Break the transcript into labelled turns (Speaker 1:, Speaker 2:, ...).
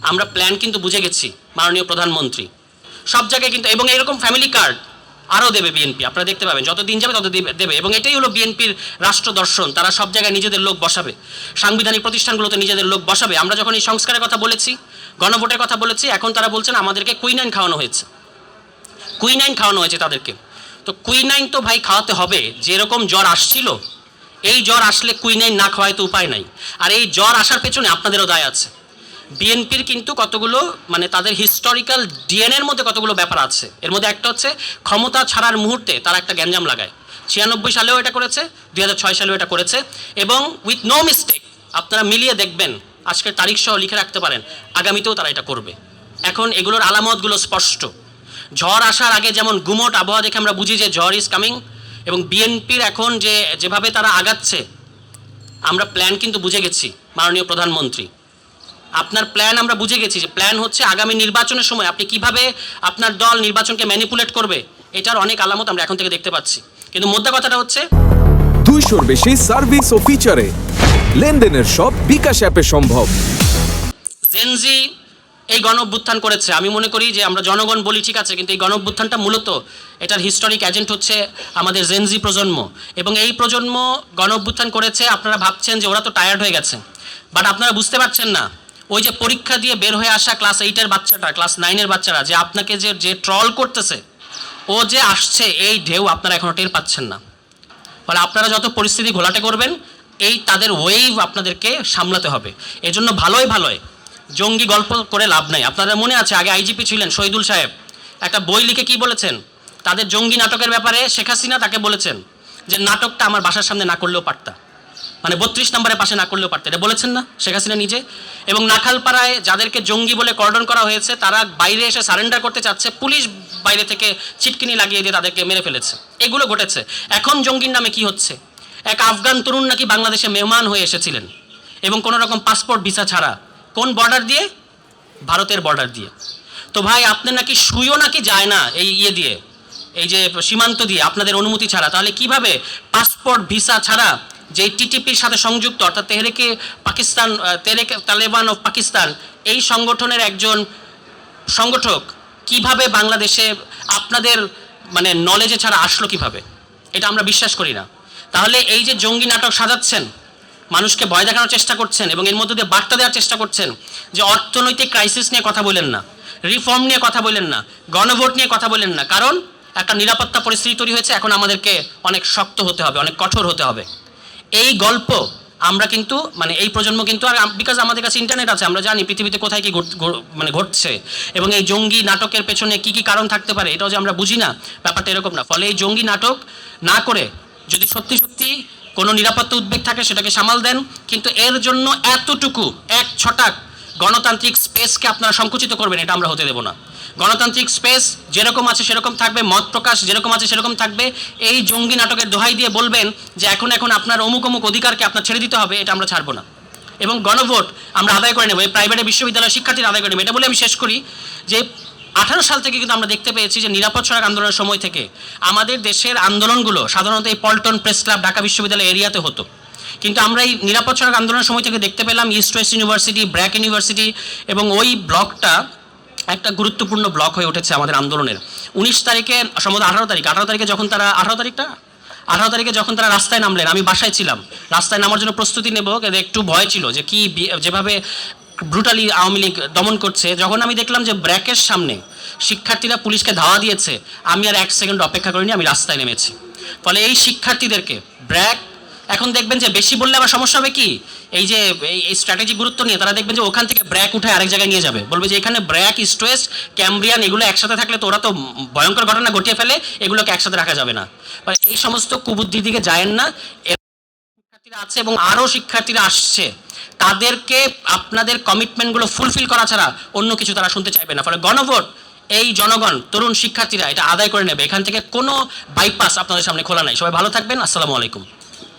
Speaker 1: আমরা প্ল্যান কিন্তু বুঝে গেছি মাননীয় প্রধানমন্ত্রী সব জায়গায় কিন্তু, এবং এরকম ফ্যামিলি কার্ড আরও দেবে বিএনপি, আপনারা দেখতে পাবেন যত দিন যাবে তত দেবে। এবং এটাই হলো বিএনপির রাষ্ট্র দর্শন, তারা সব জায়গায় নিজেদের লোক বসাবে, সাংবিধানিক প্রতিষ্ঠানগুলোতে নিজেদের লোক বসাবে। আমরা যখন এই সংস্কারের কথা বলেছি, গণভোটের কথা বলেছি, এখন তারা বলছেন আমাদেরকে কুইনাইন খাওয়ানো হয়েছে, কুইনাইন খাওয়ানো হয়েছে তাদেরকে। তো কুইনাইন তো ভাই খাওয়াতে হবে, যেরকম জ্বর আসছিল, এই জ্বর আসলে কুইনাইন না খাওয়ায় তো উপায় নাই। আর এই জ্বর আসার পেছনে আপনাদেরও দায় আছে। বিএনপির কিন্তু কতগুলো মানে তাদের হিস্টোরিক্যাল ডিএনএর মধ্যে কতগুলো ব্যাপার আছে। এর মধ্যে একটা হচ্ছে ক্ষমতা ছাড়ার মুহূর্তে তারা একটা গ্যাঞ্জাম লাগায়। 96 সালেও এটা করেছে, 2006 সালেও এটা করেছে, এবং উইথ নো মিস্টেক আপনারা মিলিয়ে দেখবেন, আজকের তারিখ সহ লিখে রাখতে পারেন, আগামীতেও তারা এটা করবে। এখন এগুলোর আলামতগুলো স্পষ্ট। ঝড় আসার আগে যেমন গুমোট আবহাওয়া দেখে আমরা বুঝি যে ঝড় ইজ কামিং, এবং বিএনপির এখন যেভাবে তারা আগাচ্ছে, আমরা প্ল্যান কিন্তু বুঝে গেছি মাননীয় প্রধানমন্ত্রী, আপনার প্ল্যান আমরা বুঝে গেছি যে প্ল্যান হচ্ছে আগামী নির্বাচনের সময় আপনি কিভাবে আপনার দল নির্বাচনকে ম্যানিপুলেট করবে, এটার অনেক আলামত আমরা এখন থেকে দেখতে পাচ্ছি। কিন্তু মোদ্দা কথাটা হচ্ছে
Speaker 2: 200-র বেশি সার্ভিস ও ফিচারে লেনদেনের সব বিকাশ অ্যাপে সম্ভব।
Speaker 1: জেনজি এই গণ অভ্যুত্থান করেছে, আমি মনে করি যে আমরা জনগণ বলি ঠিক আছে, কিন্তু এই গণ অভ্যুত্থানটা মূলত এটার হিস্টোরিক এজেন্ট হচ্ছে আমাদের জেনজি প্রজন্ম। এবং এই প্রজন্ম গণ অভ্যুত্থান করেছে। আপনারা ভাবছেন যে ওরা তো টায়ার্ড হয়ে গেছে, বাট আপনারা বুঝতে পারছেন না, ওই যে পরীক্ষা দিয়ে বের হয়ে আসা ক্লাস 8-এর বাচ্চাটা, ক্লাস 9-এর বাচ্চারা যে আপনাকে যে ট্রল করতেছে, ও যে আসছে, এই ঢেউ আপনারা এখনও টের পাচ্ছেন না। ফলে আপনারা যত পরিস্থিতি ঘোলাটে করবেন, এই তাদের ওয়েভ আপনাদেরকে সামলাতে হবে। এজন্য ভালোই জঙ্গি গল্প করে লাভ নাই। আপনাদের মনে আছে আগে আইজিপি ছিলেন শহীদুল সাহেব, একটা বই লিখে কি বলেছেন, তাদের জঙ্গি নাটকের ব্যাপারে শেখ হাসিনা তাকে বলেছেন যে নাটকটা আমার বাসার সামনে না করলেও পারতা, মানে 32 নম্বরের পাশে না করলেও পারতে, এটা বলেছেন না শেখ হাসিনা নিজে। এবং নাখালপাড়ায় যাদেরকে জঙ্গি বলে কর্ডন করা হয়েছে, তারা বাইরে এসে সারেন্ডার করতে চাচ্ছে, পুলিশ বাইরে থেকে ছিটকিনি লাগিয়ে দিয়ে তাদেরকে মেরে ফেলেছে, এগুলো ঘটেছে। এখন জঙ্গির নামে কি হচ্ছে, এক আফগান তরুণ নাকি বাংলাদেশে মেহমান হয়ে এসেছিলেন, এবং কোনো রকম পাসপোর্ট ভিসা ছাড়া, কোন বর্ডার দিয়ে, ভারতের বর্ডার দিয়ে। তো ভাই আপনার নাকি শুইও নাকি যায় না এই দিয়ে, এই যে সীমান্ত দিয়ে আপনাদের অনুমতি ছাড়া, তাহলে কিভাবে পাসপোর্ট ভিসা ছাড়া যে টিটিপির সাথে সংযুক্ত, অর্থাৎ তেহরিকে পাকিস্তান, তেহরিকে তালেবান অফ পাকিস্তান, এই সংগঠনের একজন সংগঠক কিভাবে বাংলাদেশে আপনাদের মানে নলেজে ছাড়া আসলো কিভাবে, এটা আমরা বিশ্বাস করি না। তাহলে এই যে জঙ্গি নাটক সাজাচ্ছেন, মানুষকে ভয় দেখানোর চেষ্টা করছেন, এবং এর মধ্যে দিয়ে বার্তা দেওয়ার চেষ্টা করছেন যে অর্থনৈতিক ক্রাইসিস নিয়ে কথা বলেন না, রিফর্ম নিয়ে কথা বলেন না, গণভোট নিয়ে কথা বলেন না, কারণ একটা নিরাপত্তা পরিস্থিতি তৈরি হয়েছে, এখন আমাদেরকে অনেক শক্ত হতে হবে, অনেক কঠোর হতে হবে। এই গল্প আমরা কিন্তু মানে এই প্রজন্ম কিন্তু, আর বিকজ আমাদের কাছে ইন্টারনেট আছে, আমরা জানি পৃথিবীতে কোথায় কি মানে ঘটছে, এবং এই জঙ্গি নাটকের পেছনে কি কারণ থাকতে পারে এটাও যে আমরা বুঝি না, ব্যাপারটা এরকম না। ফলে এই জঙ্গি নাটক না করে যদি সত্যি সত্যি কোনো নিরাপত্তা উদ্বেগ থাকে সেটাকে সামাল দেন, কিন্তু এর জন্য এতটুকু এক ছটাক গণতান্ত্রিক স্পেসকে আপনারা সংকুচিত করবেন, এটা আমরা হতে দেব না। গণতান্ত্রিক স্পেস যেরকম আছে সেরকম থাকবে, মত প্রকাশ যেরকম আছে সেরকম থাকবে। এই জঙ্গি নাটকের দোহাই দিয়ে বলবেন যে এখন আপনার অমুক অধিকারকে আপনার ছেড়ে দিতে হবে, এটা আমরা ছাড়বো না। এবং গণভোট আমরা আদায় করে নেব, এই প্রাইভেট বিশ্ববিদ্যালয়ের শিক্ষার্থীরা আদায় করে নেবে। এটা বলে আমি শেষ করি যে 18 সাল থেকে কিন্তু আমরা দেখতে পেয়েছি যে নিরাপদ সড়ক আন্দোলনের সময় থেকে আমাদের দেশের আন্দোলনগুলো সাধারণত এই পল্টন প্রেস ক্লাব, ঢাকা বিশ্ববিদ্যালয় এরিয়াতে হতো, কিন্তু আমরা এই নিরাপদ সড়ক আন্দোলনের সময় থেকে দেখতে পেলাম east West university, BRAC university, এবং ওই ব্লকটা একটা গুরুত্বপূর্ণ ব্লক হয়ে উঠেছে আমাদের আন্দোলনের। 19 তারিখে সম্ভবত 18 তারিখে যখন তারা 18 তারিখে যখন তারা রাস্তায় নামলেন, আমি বাসায় ছিলাম, রাস্তায় নামার জন্য প্রস্তুতি নেব, কিন্তু একটু ভয় ছিল যে কি যেভাবে ব্রুটালি আওয়ামী লীগ দমন করছে। যখন আমি দেখলাম যে ব্র্যাকের সামনে শিক্ষার্থীরা পুলিশকে ধাওয়া দিয়েছে, আমি আর 1 সেকেন্ড অপেক্ষা করিনি, আমি রাস্তায় নেমেছি। ফলে এই শিক্ষার্থীদেরকে ব্র্যাক, এখন দেখবেন যে বেশি বললে আবার সমস্যা হবে কি, এই যে এই স্ট্র্যাটেজিক গুরুত্ব নিয়ে তারা দেখবেন যে ওখান থেকে ব্র্যাক উঠে আরেক জায়গায় নিয়ে যাবে, বলবে যে এখানে ব্র্যাক, ইস্ট ওয়েস্ট, ক্যামব্রিয়ান এগুলো একসাথে থাকলে তো ওরা তো ভয়ঙ্কর ঘটনা ঘটিয়ে ফেলে, এগুলোকে একসাথে রাখা যাবে না। এই সমস্ত কুবুদ্ধির দিকে যায়েন না। শিক্ষার্থীরা আছে এবং আরও শিক্ষার্থীরা আসছে, তাদেরকে আপনাদের কমিটমেন্টগুলো ফুলফিল করা ছাড়া অন্য কিছু তারা শুনতে চাইবে না। ফলে গণভোট এই জনগণ, তরুণ শিক্ষার্থীরা এটা আদায় করে নেবে, এখান থেকে কোনো বাইপাস আপনাদের সামনে খোলা নাই। সবাই ভালো থাকবেন, আসসালামু আলাইকুম।